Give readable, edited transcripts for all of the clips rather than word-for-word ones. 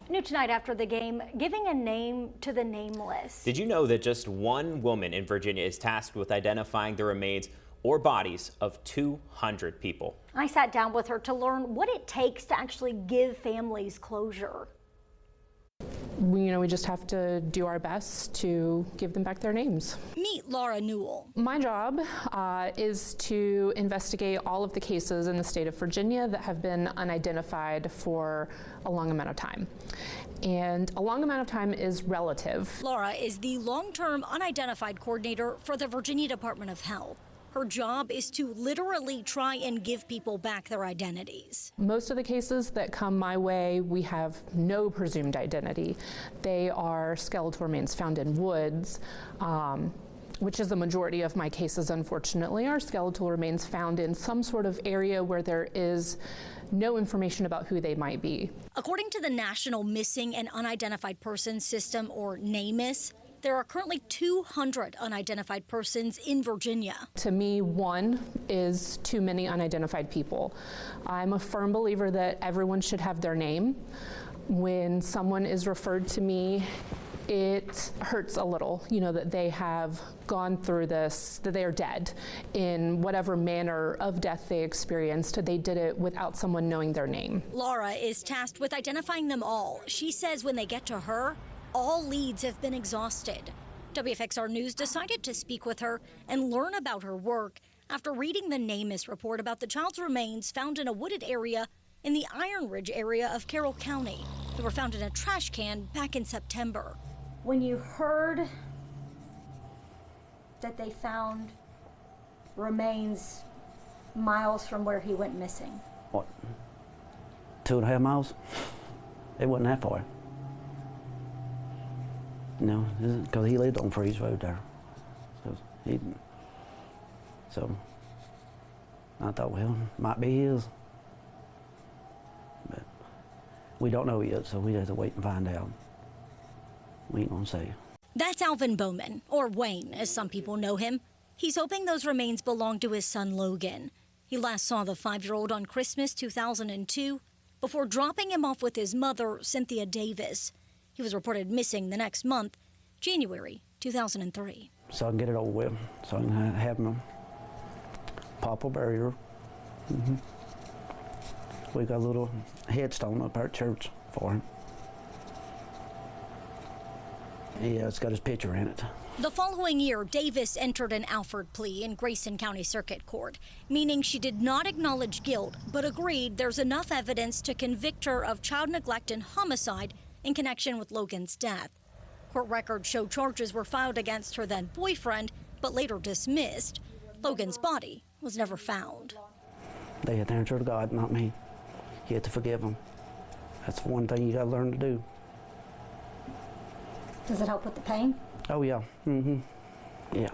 New tonight after the game, giving a name to the nameless. Did you know that just one woman in Virginia is tasked with identifying the remains or bodies of 200 people? I sat down with her to learn what it takes to actually give families closure. We just have to do our best to give them back their names. Meet Laura Newell. My job is to investigate all of the cases in the state of Virginia that have been unidentified for a long amount of time. And a long amount of time is relative. Laura is the long-term unidentified coordinator for the Virginia Department of Health. Her job is to literally try and give people back their identities. Most of the cases that come my way, we have no presumed identity. They are skeletal remains found in woods, which is the majority of my cases, unfortunately, are skeletal remains found in some sort of area where there is no information about who they might be. According to the National Missing and Unidentified Persons System, or nameless, there are currently 200 unidentified persons in Virginia. To me, one is too many unidentified people. I'm a firm believer that everyone should have their name. When someone is referred to me, it hurts a little, that they have gone through this, that they are dead in whatever manner of death they experienced. They did it without someone knowing their name. Laura is tasked with identifying them all. She says when they get to her, all leads have been exhausted. WFXR News decided to speak with her and learn about her work after reading the nameless report about the child's remains found in a wooded area in the Iron Ridge area of Carroll County. They were found in a trash can back in September. When you heard that they found remains miles from where he went missing. What, 2.5 miles? It wasn't that far. No, because he lived on Freeze Road there. So I thought, well, might be his. But we don't know yet, so we have to wait and find out. We ain't gonna say. That's Alvin Bowman, or Wayne, as some people know him. He's hoping those remains belong to his son, Logan. He last saw the 5-year-old on Christmas 2002 before dropping him off with his mother, Cynthia Davis. He was reported missing the next month, January 2003. So I can get it over with, so I can have him pop a barrier. We got a little headstone up at church for him. Yeah, it's got his picture in it. The following year, Davis entered an Alford plea in Grayson County Circuit Court, meaning she did not acknowledge guilt, but agreed there's enough evidence to convict her of child neglect and homicide in connection with Logan's death. Court records show charges were filed against her then boyfriend, but later dismissed. Logan's body was never found. They had to answer to God, not me. You have to forgive them. That's one thing you got to learn to do. Does it help with the pain? Oh yeah, yeah.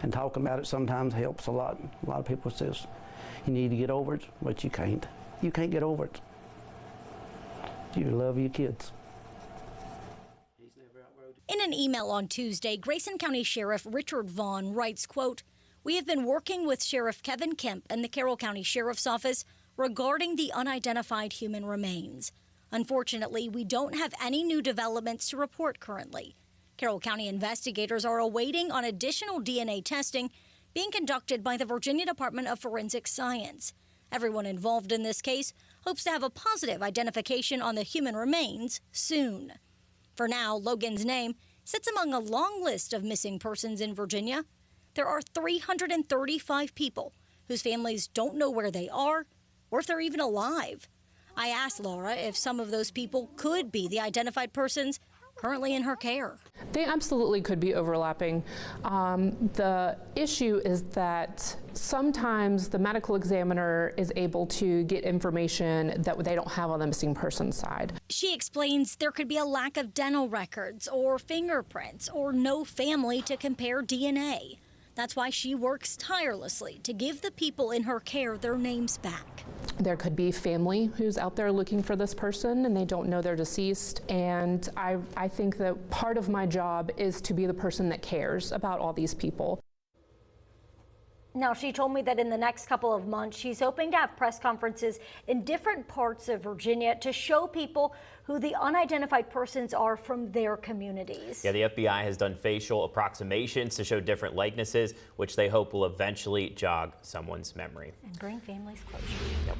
And talking about it sometimes helps a lot. A lot of people says, you need to get over it, but you can't. You can't get over it. You love your kids. In an email on Tuesday, Grayson County Sheriff Richard Vaughn writes, quote, "We have been working with Sheriff Kevin Kemp and the Carroll County Sheriff's Office regarding the unidentified human remains. Unfortunately, we don't have any new developments to report currently. Carroll County investigators are awaiting on additional DNA testing being conducted by the Virginia Department of Forensic Science. Everyone involved in this case hopes to have a positive identification on the human remains soon." For now, Logan's name sits among a long list of missing persons in Virginia. There are 335 people whose families don't know where they are or if they're even alive. I asked Laura if some of those people could be the identified persons currently in her care. They absolutely could be overlapping. The issue is that sometimes the medical examiner is able to get information that they don't have on the missing person side. She explains there could be a lack of dental records or fingerprints or no family to compare DNA. That's why she works tirelessly to give the people in her care their names back. There could be family who's out there looking for this person and they don't know they're deceased. And I think that part of my job is to be the person that cares about all these people. Now, she told me that in the next couple of months, she's hoping to have press conferences in different parts of Virginia to show people who the unidentified persons are from their communities. Yeah, the FBI has done facial approximations to show different likenesses, which they hope will eventually jog someone's memory. And bring families closer. Yep.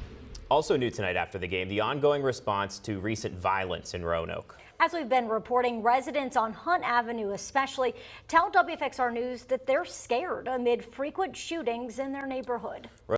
Also new tonight after the game, the ongoing response to recent violence in Roanoke. As we've been reporting, residents on Hunt Avenue especially tell WFXR News that they're scared amid frequent shootings in their neighborhood.